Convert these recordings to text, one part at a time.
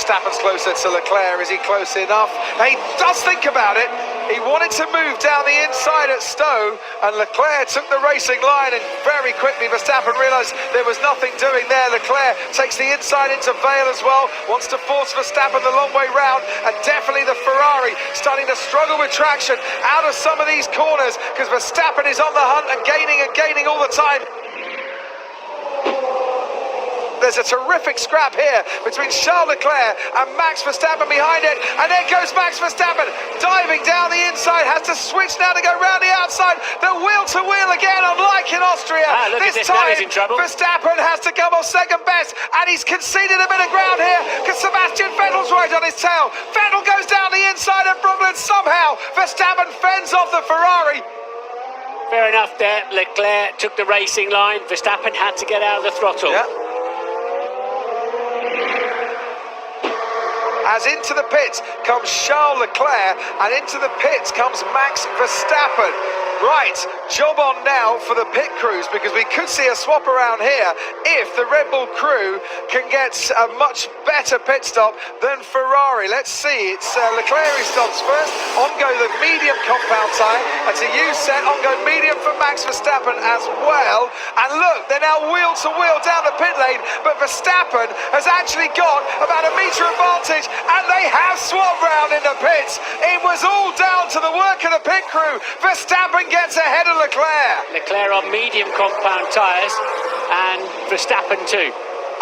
Verstappen's closer to Leclerc. Is he close enough? He does think about it. He wanted to move down the inside at Stowe, and Leclerc took the racing line, and very quickly Verstappen realised there was nothing doing there. Leclerc takes the inside into Vale as well, wants to force Verstappen the long way round, and definitely the Ferrari starting to struggle with traction out of some of these corners, because Verstappen is on the hunt and gaining all the time. There's a terrific scrap here between Charles Leclerc and Max Verstappen behind it, and there goes Max Verstappen diving down the inside, has to switch now to go round the outside. The wheel to wheel again, unlike in Austria. This time Verstappen has to come off second best, and he's conceded a bit of ground here because Sebastian Vettel's right on his tail. Vettel goes down the inside of Brooklyn. Somehow Verstappen fends off the Ferrari. Fair enough there. Leclerc took the racing line. Verstappen had to get out of the throttle. Yeah. As into the pits comes Charles Leclerc, and into the pits comes Max Verstappen. Right, job on now for the pit crews, because we could see a swap around here if the Red Bull crew can get a much better pit stop than Ferrari. Let's see, it's Leclerc who stops first. On go the medium compound tyre, and to use set, on go medium for Max Verstappen as well. And look, they're now wheel to wheel down the pit lane, but Verstappen has actually got about a metre advantage, and they have swapped round in the pits. It was all down to the work of the pit crew. Verstappen gets ahead of Leclerc. Leclerc on medium compound tyres, and Verstappen too.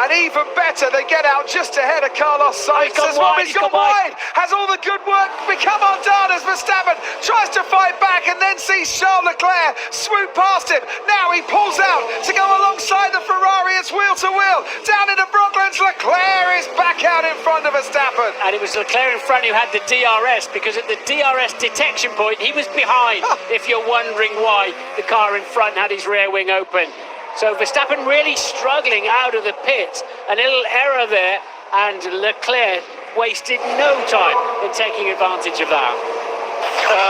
And even better, they get out just ahead of Carlos Sainz as well. He's gone wide. Has all the good work become undone as Verstappen tries to fight back and then sees Charles Leclerc swoop past him. Now he pulls out to go alongside the Ferrari. It's wheel to wheel down into Brooklands. Leclerc is back out in front of Verstappen. And it was Leclerc in front who had the DRS, because at the DRS detection point he was behind, if you're wondering why the car in front had his rear wing open. So Verstappen really struggling out of the pit. A little error there, and Leclerc wasted no time in taking advantage of that.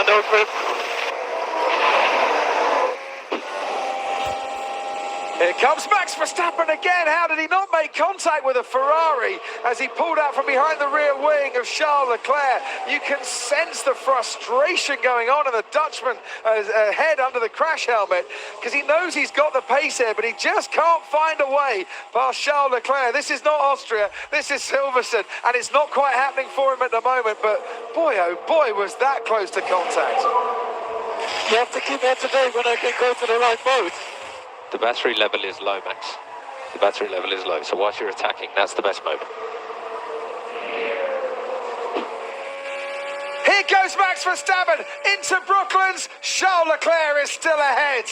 No grip. Here comes Max Verstappen again. How did he not make contact with a Ferrari as he pulled out from behind the rear wing of Charles Leclerc? You can sense the frustration going on in the Dutchman head under the crash helmet, because he knows he's got the pace here, but he just can't find a way past Charles Leclerc. This is not Austria, this is Silverstone, and it's not quite happening for him at the moment, but boy, oh boy, was that close to contact. You have to keep head today when I can go to the right mode. The battery level is low, Max. The battery level is low, so whilst you're attacking, that's the best mode. Here goes Max Verstappen into Brooklands. Charles Leclerc is still ahead.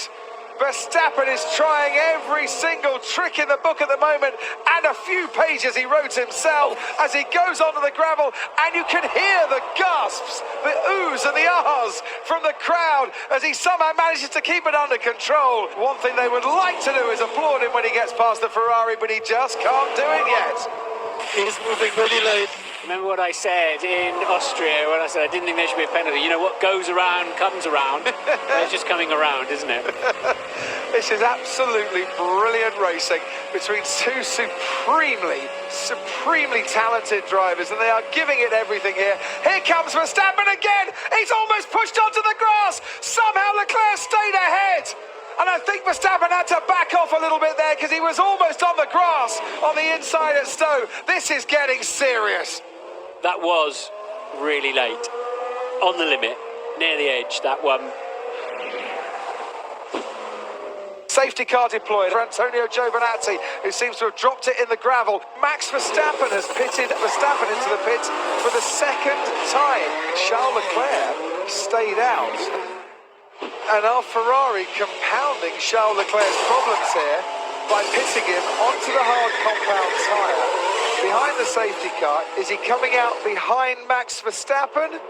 Verstappen is trying every single trick in the book at the moment, and a few pages he wrote himself as he goes onto the gravel, and you can hear the gasps, the oohs and the ahs from the crowd as he somehow manages to keep it under control. One thing they would like to do is applaud him when he gets past the Ferrari, but he just can't do it yet. He's moving really late. Remember what I said in Austria when I said I didn't think there should be a penalty? You know, what goes around comes around. It's just coming around, isn't it? This is absolutely brilliant racing between two supremely talented drivers, and they are giving it everything here. Here comes Verstappen again. He's almost pushed onto the grass. Somehow Leclerc stayed ahead. And I think Verstappen had to back off a little bit there, because he was almost on the grass on the inside at Stowe. This is getting serious. That was really late. On the limit, near the edge, that one. Safety car deployed for Antonio Giovinazzi, who seems to have dropped it in the gravel. Max Verstappen has pitted Verstappen into the pits for the second time. Charles Leclerc stayed out. And our Ferrari compounding Charles Leclerc's problems here by pitting him onto the hard compound tyre behind the safety car. Is he coming out behind Max Verstappen?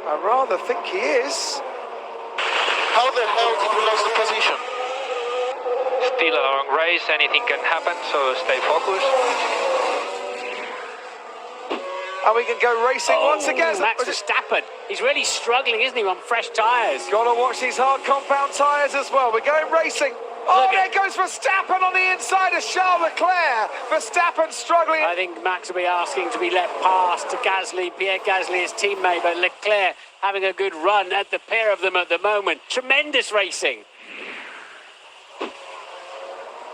I rather think he is. How the hell did you lose the position? Still a long race, anything can happen, so stay focused. And we can go racing once again. Max Verstappen, he's really struggling, isn't he, on fresh tyres? Got to watch these hard compound tyres as well. We're going racing. Oh, there goes Verstappen on the inside of Charles Leclerc. Verstappen struggling. I think Max will be asking to be let past to Gasly, Pierre Gasly, his teammate, but Leclerc having a good run at the pair of them at the moment. Tremendous racing.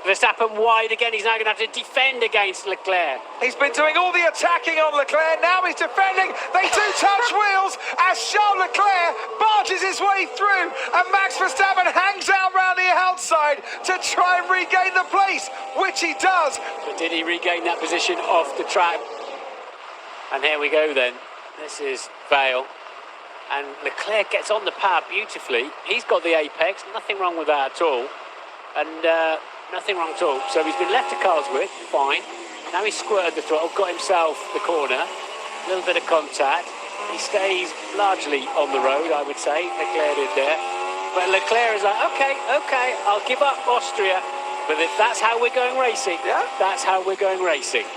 Verstappen wide again. He's now going to have to defend against Leclerc. He's been doing all the attacking on Leclerc. Now he's defending. They do touch wheels as Charles Leclerc barges his way through, and Max Verstappen hangs out round the outside to try and regain the place, which he does. But did he regain that position off the track? And here we go then. This is Vale. And Leclerc gets on the power beautifully. He's got the apex. Nothing wrong with that at all. And nothing wrong at all. So he's been left to cars with, fine. Now he's squirted the throttle, got himself the corner, a little bit of contact. He stays largely on the road, I would say. Leclerc did there. But Leclerc is like, okay, I'll give up Austria. But if that's how we're going racing, that's how we're going racing.